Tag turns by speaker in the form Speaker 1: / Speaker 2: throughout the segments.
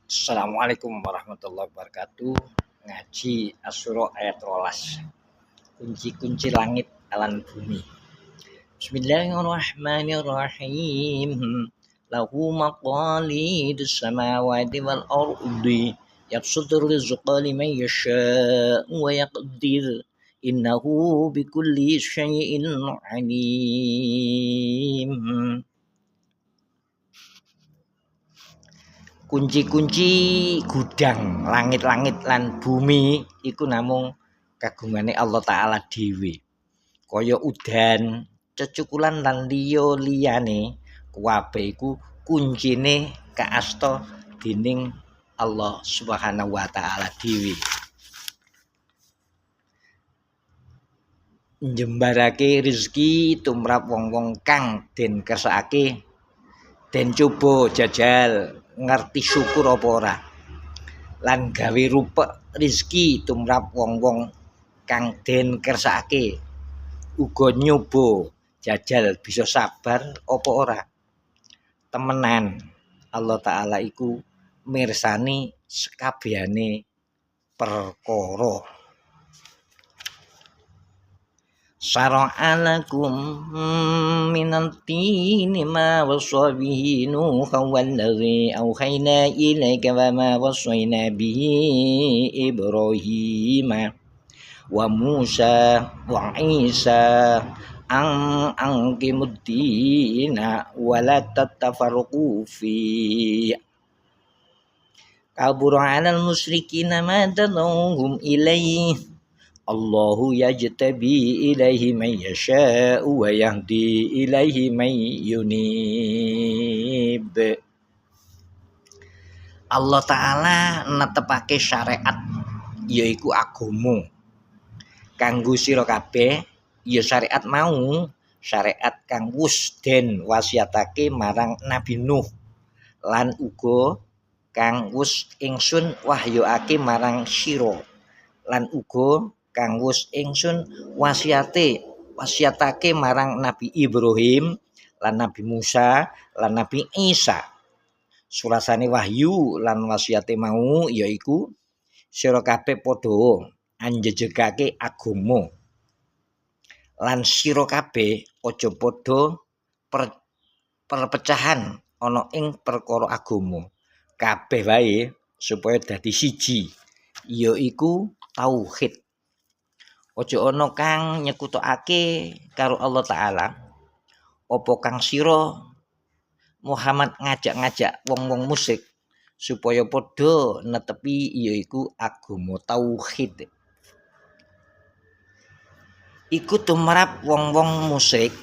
Speaker 1: Assalamualaikum warahmatullahi wabarakatuh. Ngaji Asyura ayat 12. Kunci-kunci langit alan bumi. Bismillahirrahmanirrahim. Lahu maqalidus samawati wal ardi. Yabsutu rizqa liman yasha'u wa yaqdir. Innahu bikulli syai'in alim. Kunci-kunci gudang langit-langit lan bumi iku namung kagungane Allah Ta'ala dhewe. Kaya udan, cecukulan lan liya-liyane kuwabe iku kuncine kaasta dening Allah Subhanahu wa Ta'ala dhewe. Njembarake rezeki tumrap wong-wong kang den kersakake den coba jajal ngerti syukur apa ora lan gawe rupek rezeki tumrap wong-wong kang den kersakake uga nyoba jajal bisa sabar apa ora. Temenan Allah Ta'ala iku mirsani sekabehane perkara. Syara'alakum minal tini ma wasa bihi Nuhan wallazi awhayna ilaika wa ma wasayna bihi Ibrahim wa Musa wa Isa angkimuddina wa la tatafarruqu fi kabura 'alal musyrikina ma tad'uhum ilaihi Allahu yajtabi ilaihi man yasha'u wa yahdi ilaihi man yunib. Allah Ta'ala netepake syariat yaiku agama kanggo sira kabeh ya syariat mau syariat kang wis den wasiatake marang Nabi Nuh lan uga kang wis ingsun wahyuake marang sira lan uga kang wis ingsun wasiatake marang Nabi Ibrahim lan Nabi Musa lan Nabi Isa. Surasane wahyu lan wasiate mau yaiku sira kabeh padha anjejegake agama lan sira kabeh aja padha perpecahan ana ing perkara agama. Kabeh wae supaya dadi siji yaiku tauhid. Ojo ana kang nyekutokake karo Allah Ta'ala. Apa kang sira Muhammad ngajak-ngajak wong-wong musyrik supaya padha netepi yaiku agama tauhid. Iku tumrap wong-wong musyrik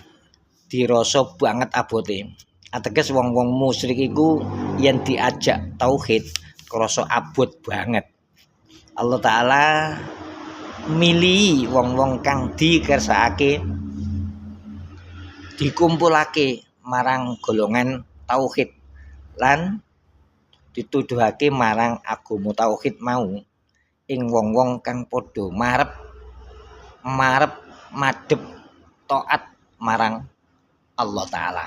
Speaker 1: dirasa banget abote. Ateges wong-wong musyrik iku yen diajak tauhid krasa abot banget. Allah Ta'ala milih wong-wong kang dikersakake dikumpulake marang golongan tauhid lan dituduhake marang agama tauhid mau ing wong-wong kang padha marep madhep taat marang Allah Ta'ala.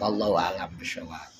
Speaker 1: Wallahu a'lam bishawab.